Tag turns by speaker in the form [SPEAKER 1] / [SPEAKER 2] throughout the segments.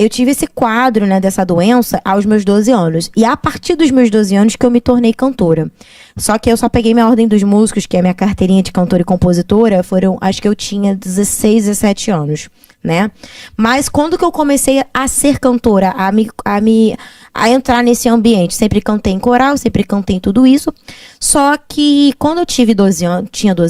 [SPEAKER 1] eu tive esse quadro, né, dessa doença aos meus 12 anos. E a partir dos meus 12 anos que eu me tornei cantora. Só que eu só peguei minha ordem dos músicos, que é a minha carteirinha de cantora e compositora, acho que eu tinha 16, 17 anos, né? Mas quando que eu comecei a ser cantora, a entrar nesse ambiente? Sempre cantei em coral, sempre cantei em tudo isso. Só que quando eu tinha 12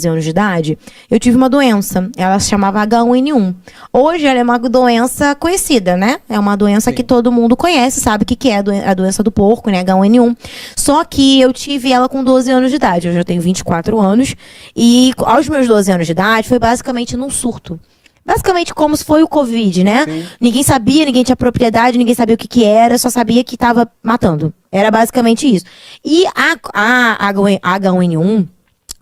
[SPEAKER 1] anos de idade, eu tive uma doença. Ela se chamava H1N1. Hoje ela é uma doença conhecida, né? É uma doença que todo mundo conhece, sabe o que é a doença do porco, né? H1N1. Só que eu tive ela com 12 anos de idade. Hoje eu tenho 24 anos. E aos meus 12 anos de idade, foi basicamente num surto. Basicamente como se foi o Covid, né? Sim. Ninguém sabia, ninguém tinha propriedade, ninguém sabia o que era, só sabia que estava matando. Era basicamente isso. E a H1N1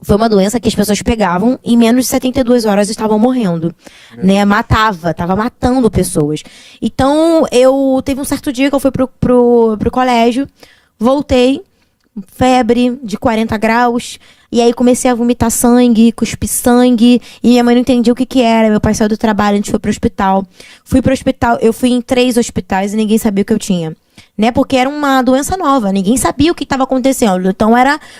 [SPEAKER 1] foi uma doença que as pessoas pegavam e em menos de 72 horas estavam morrendo, né? Tava matando pessoas. Então, teve um certo dia que eu fui pro colégio, voltei, febre de 40 graus, e aí comecei a vomitar sangue, cuspir sangue, e minha mãe não entendia o que era. Meu pai saiu do trabalho, a gente foi pro hospital. Fui pro hospital, eu fui em 3 hospitais e ninguém sabia o que eu tinha, né? Porque era uma doença nova, ninguém sabia o que estava acontecendo. Então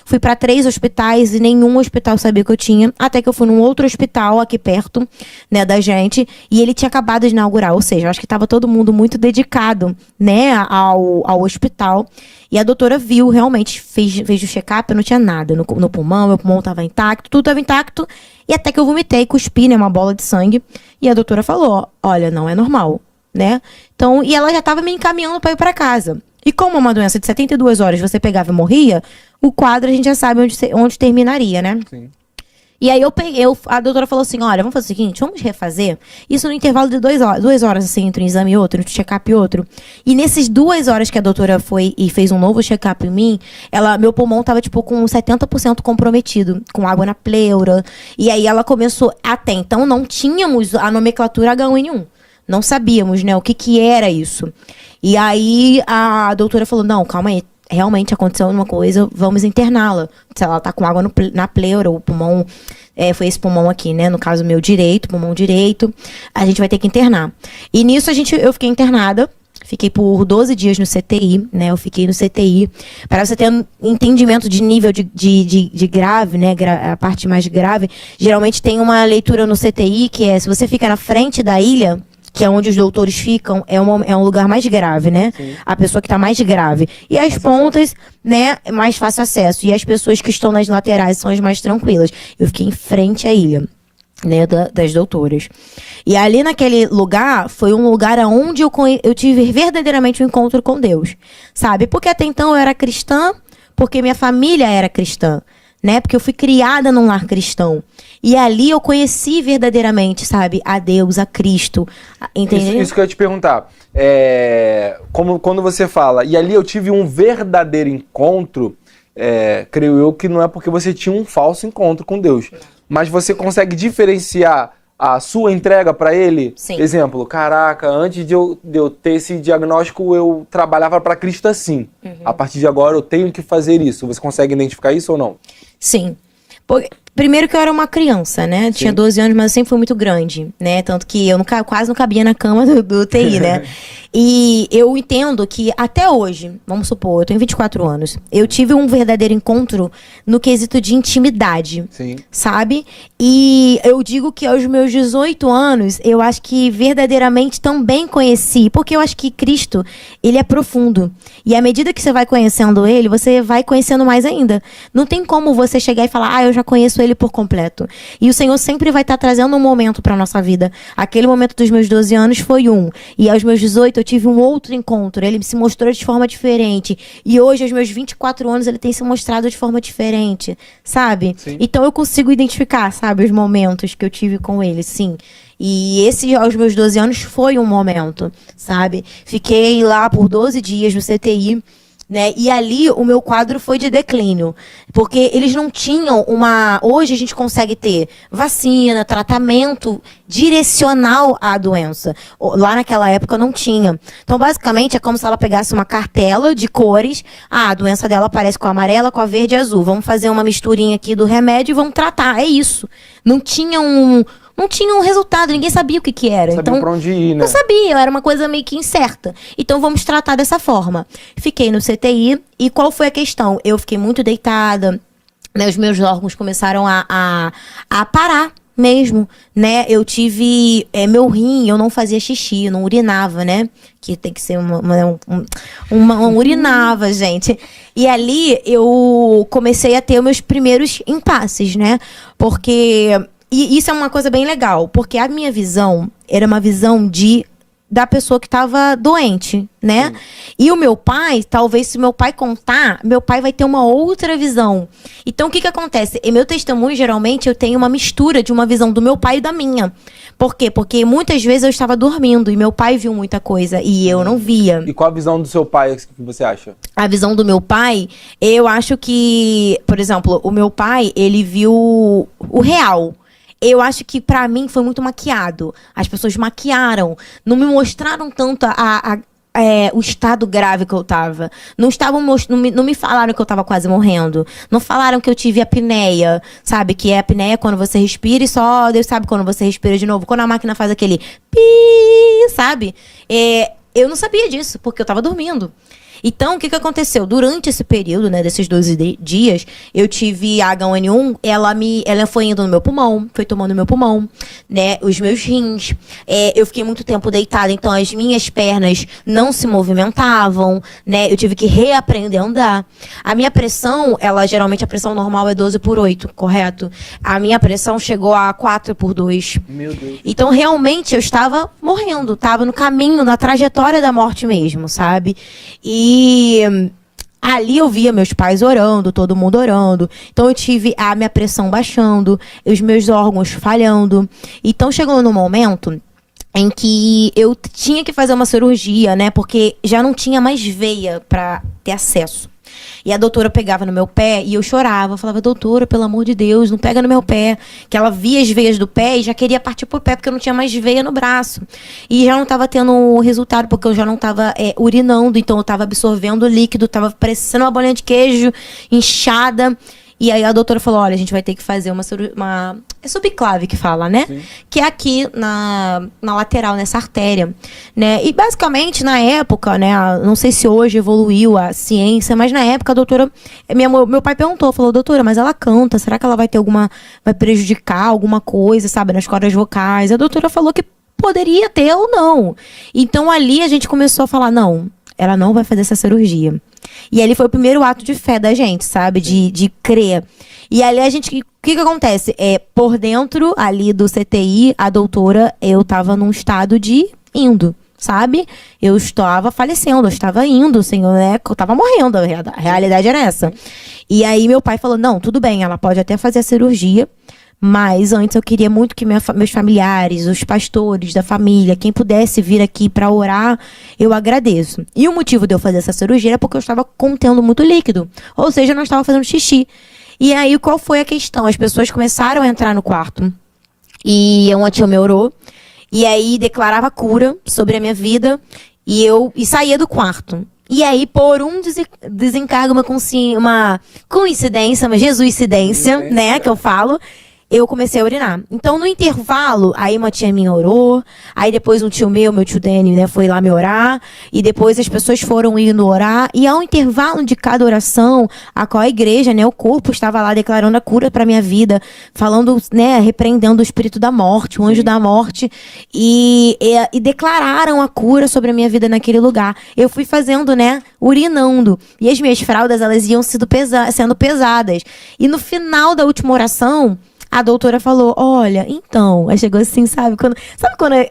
[SPEAKER 1] fui para 3 hospitais e nenhum hospital sabia o que eu tinha, até que eu fui num outro hospital aqui perto, né, da gente, e ele tinha acabado de inaugurar, ou seja, eu acho que estava todo mundo muito dedicado, né, ao hospital. E a doutora viu, realmente, fez o check-up, eu não tinha nada no pulmão, meu pulmão estava intacto, tudo estava intacto, e até que eu vomitei, cuspi, né, uma bola de sangue, e a doutora falou, olha, não é normal, né? Então, e ela já estava me encaminhando para ir para casa. E como é uma doença de 72 horas você pegava e morria, o quadro a gente já sabe onde terminaria, né? Sim. E aí a doutora falou assim, olha, vamos fazer o seguinte, vamos refazer isso no intervalo de 2 horas, assim, entre um exame e outro, entre um check-up e outro. E nessas 2 horas que a doutora foi e fez um novo check-up em mim, meu pulmão tava, tipo, com 70% comprometido, com água na pleura. E aí ela começou, até então não tínhamos a nomenclatura H1N1. Não sabíamos, né, o que era isso. E aí a doutora falou, não, calma aí, realmente aconteceu uma coisa, vamos interná-la. Se ela tá com água na pleura, o pulmão, foi esse pulmão aqui, né, no caso meu pulmão direito, a gente vai ter que internar. E nisso eu fiquei internada, fiquei por 12 dias no CTI, né, eu fiquei no CTI, para você ter um entendimento de nível de grave, né, a parte mais grave, geralmente tem uma leitura no CTI, que é, se você fica na frente da ilha, que é onde os doutores ficam, é um lugar mais grave, né? Sim. A pessoa que está mais grave. E as pontas, né, mais fácil acesso. E as pessoas que estão nas laterais são as mais tranquilas. Eu fiquei em frente à ilha, né, das doutoras. E ali naquele lugar, foi um lugar onde eu tive verdadeiramente um encontro com Deus, sabe? Porque até então eu era cristã, porque minha família era cristã, né? Porque eu fui criada num lar cristão. E ali eu conheci verdadeiramente, sabe, a Deus, a Cristo, entendeu?
[SPEAKER 2] Isso que eu ia te perguntar. Quando você fala, e ali eu tive um verdadeiro encontro, creio eu que não é porque você tinha um falso encontro com Deus, mas você consegue diferenciar a sua entrega para Ele? Sim. Exemplo, caraca, antes de eu ter esse diagnóstico, eu trabalhava para Cristo assim. Uhum. A partir de agora eu tenho que fazer isso. Você consegue identificar isso ou não?
[SPEAKER 1] Sim. Primeiro que eu era uma criança, né? Sim. Tinha 12 anos, mas eu sempre fui muito grande, né? Tanto que eu quase não cabia na cama do UTI, né? E eu entendo que até hoje, vamos supor, eu tenho 24 anos, eu tive um verdadeiro encontro no quesito de intimidade, sim, sabe? E eu digo que aos meus 18 anos, eu acho que verdadeiramente também conheci, porque eu acho que Cristo, ele é profundo. E à medida que você vai conhecendo ele, você vai conhecendo mais ainda. Não tem como você chegar e falar, eu já conheço ele por completo. E o Senhor sempre vai estar trazendo um momento para nossa vida. Aquele momento dos meus 12 anos foi um. E aos meus 18 eu tive um outro encontro. Ele se mostrou de forma diferente. E hoje, aos meus 24 anos, ele tem se mostrado de forma diferente. Sabe? Sim. Então eu consigo identificar, sabe, os momentos que eu tive com ele, sim. E esse, aos meus 12 anos, foi um momento, sabe? Fiquei lá por 12 dias no CTI, né? E ali o meu quadro foi de declínio, porque eles não tinham hoje a gente consegue ter vacina, tratamento direcional à doença. Lá naquela época não tinha. Então, basicamente, é como se ela pegasse uma cartela de cores. A doença dela aparece com a amarela, com a verde e azul. Vamos fazer uma misturinha aqui do remédio e vamos tratar. É isso. Não tinha não tinha um resultado, ninguém sabia o que era.
[SPEAKER 2] Não sabia
[SPEAKER 1] Então,
[SPEAKER 2] pra onde ir, né?
[SPEAKER 1] não sabia, era uma coisa meio que incerta. Então vamos tratar dessa forma. Fiquei no CTI e qual foi a questão? Eu fiquei muito deitada, né? Os meus órgãos começaram a parar mesmo, né? Eu tive meu rim, eu não fazia xixi, eu não urinava, né? Que tem que ser uma urinava, gente. E ali eu comecei a ter meus primeiros impasses, né? Porque e isso é uma coisa bem legal, porque a minha visão era uma visão da pessoa que estava doente, né? E o meu pai, talvez se meu pai contar, meu pai vai ter uma outra visão. Então, o que acontece? Em meu testemunho, geralmente, eu tenho uma mistura de uma visão do meu pai e da minha. Por quê? Porque muitas vezes eu estava dormindo e meu pai viu muita coisa e eu não via.
[SPEAKER 2] E qual a visão do seu pai que você acha?
[SPEAKER 1] A visão do meu pai, eu acho que, por exemplo, o meu pai, ele viu o real. Eu acho que pra mim foi muito maquiado. As pessoas maquiaram, não me mostraram tanto o estado grave que eu tava. Não me falaram que eu tava quase morrendo. Não falaram que eu tive apneia, sabe? Que é apneia quando você respira e só Deus sabe quando você respira de novo. Quando a máquina faz aquele pi, sabe? Eu não sabia disso, porque eu tava dormindo. Então, o que aconteceu? Durante esse período, né, desses 12 dias, eu tive a H1N1, ela foi indo no meu pulmão, foi tomando meu pulmão, né, os meus rins. Eu fiquei muito tempo deitada, então as minhas pernas não se movimentavam, né, eu tive que reaprender a andar. A minha pressão, geralmente a pressão normal é 12/8, correto? A minha pressão chegou a 4/2.
[SPEAKER 2] Meu Deus.
[SPEAKER 1] Então, realmente, eu estava morrendo, estava no caminho, na trajetória da morte mesmo, sabe? E ali eu via meus pais orando, todo mundo orando. Então eu tive a minha pressão baixando, os meus órgãos falhando. Então chegou no momento em que eu tinha que fazer uma cirurgia, né? Porque já não tinha mais veia para ter acesso. E a doutora pegava no meu pé e eu chorava. Falava, doutora, pelo amor de Deus, não pega no meu pé. Que ela via as veias do pé e já queria partir pro pé, porque eu não tinha mais veia no braço. E já não estava tendo resultado, porque eu já não estava urinando. Então eu estava absorvendo líquido, estava parecendo uma bolinha de queijo, inchada. E aí a doutora falou, olha, a gente vai ter que fazer uma é subclave que fala, né? Sim. Que é aqui na lateral, nessa artéria, né? E basicamente, na época, né? Não sei se hoje evoluiu a ciência, mas na época a doutora... Meu pai perguntou, falou, doutora, mas ela canta, será que ela vai ter vai prejudicar alguma coisa, sabe? Nas cordas vocais. A doutora falou que poderia ter ou não. Então ali a gente começou a falar, não, ela não vai fazer essa cirurgia. E ali foi o primeiro ato de fé da gente, sabe? De crer. E ali a gente... O que acontece? Por dentro ali do CTI, a doutora, eu tava num estado de indo, sabe? Eu estava falecendo, eu estava indo, Senhor, né? Eu tava morrendo, a realidade era essa. E aí meu pai falou, não, tudo bem, ela pode até fazer a cirurgia, mas antes eu queria muito que meus familiares, os pastores da família, quem pudesse vir aqui para orar, eu agradeço. E o motivo de eu fazer essa cirurgia era porque eu estava contendo muito líquido. Ou seja, eu não estava fazendo xixi. E aí, qual foi a questão? As pessoas começaram a entrar no quarto. E uma tia me orou. E aí, declarava cura sobre a minha vida. E saía do quarto. E aí, por um desencargo, uma coincidência, uma jesuicidência, né, que eu falo, eu comecei a urinar. Então, no intervalo, aí uma tia minha orou, aí depois um tio meu tio Dani, né, foi lá me orar, e depois as pessoas foram indo orar, e ao intervalo de cada oração, a qual a igreja, né, o corpo estava lá declarando a cura para minha vida, falando, né, repreendendo o espírito da morte, o anjo da morte, e declararam a cura sobre a minha vida naquele lugar. Eu fui fazendo, né, urinando, e as minhas fraldas, elas iam sendo pesadas. E no final da última oração, a doutora falou, olha, então... Aí chegou assim, sabe quando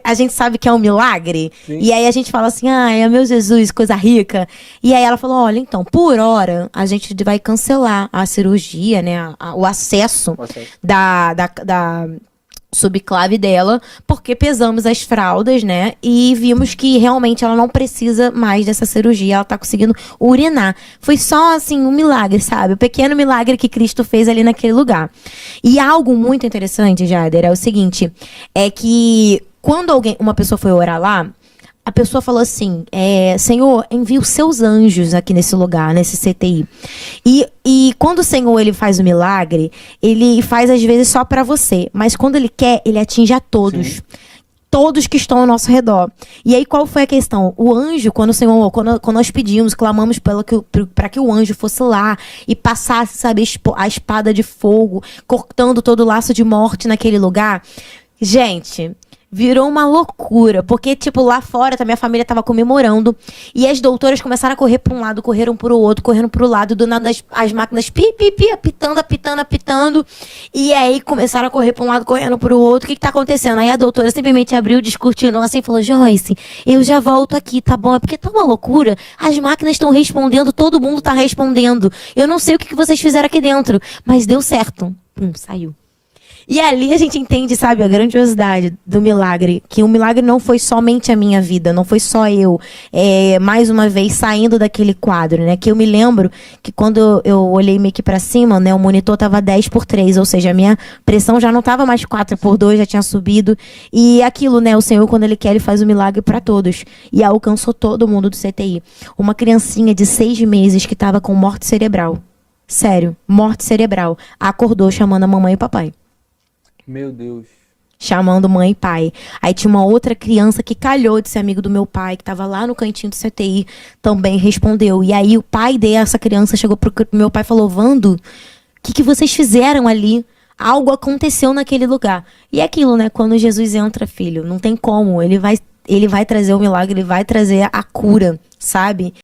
[SPEAKER 1] a gente sabe que é um milagre? Sim. E aí a gente fala assim, ai, meu Jesus, coisa rica. E aí ela falou, olha, então, por hora, a gente vai cancelar a cirurgia, né? O acesso da subclave dela, porque pesamos as fraldas, né? E vimos que realmente ela não precisa mais dessa cirurgia, ela tá conseguindo urinar. Foi só, assim, um milagre, sabe? O pequeno milagre que Cristo fez ali naquele lugar. E algo muito interessante, Jader, é o seguinte, é que quando uma pessoa foi orar lá, a pessoa falou assim, Senhor, envia os seus anjos aqui nesse lugar, nesse CTI. E quando o Senhor ele faz o milagre, ele faz às vezes só para você. Mas quando ele quer, ele atinge a todos. Sim. Todos que estão ao nosso redor. E aí, qual foi a questão? O anjo, quando nós pedimos, clamamos para que o anjo fosse lá e passasse, sabe, a espada de fogo, cortando todo o laço de morte naquele lugar. Gente, virou uma loucura, porque, tipo, lá fora, a minha família tava comemorando, e as doutoras começaram a correr para um lado, correram para o outro, correndo para o lado, do nada as máquinas apitando, e aí começaram a correr para um lado, correndo para o outro. O que tá acontecendo? Aí a doutora simplesmente abriu, descortinou assim, e falou, Joyce, eu já volto aqui, tá bom? É porque tá uma loucura, as máquinas estão respondendo, todo mundo tá respondendo, eu não sei o que vocês fizeram aqui dentro, mas deu certo. Saiu. E ali a gente entende, sabe, a grandiosidade do milagre. Que o milagre não foi somente a minha vida, não foi só eu, mais uma vez, saindo daquele quadro, né? Que eu me lembro que quando eu olhei meio que pra cima, né? O monitor tava 10/3, ou seja, a minha pressão já não tava mais 4/2, já tinha subido. E aquilo, né? O Senhor, quando Ele quer, Ele faz o milagre pra todos. E alcançou todo mundo do CTI. Uma criancinha de 6 meses que tava com morte cerebral. Sério, morte cerebral. Acordou chamando a mamãe e o papai.
[SPEAKER 2] Meu Deus.
[SPEAKER 1] Chamando mãe e pai. Aí tinha uma outra criança que calhou de ser amigo do meu pai, que estava lá no cantinho do CTI, também respondeu. E aí o pai dessa criança chegou pro meu pai e falou, Vando, o que vocês fizeram ali? Algo aconteceu naquele lugar. E é aquilo, né? Quando Jesus entra, filho, não tem como. Ele vai trazer o milagre, ele vai trazer a cura, sabe?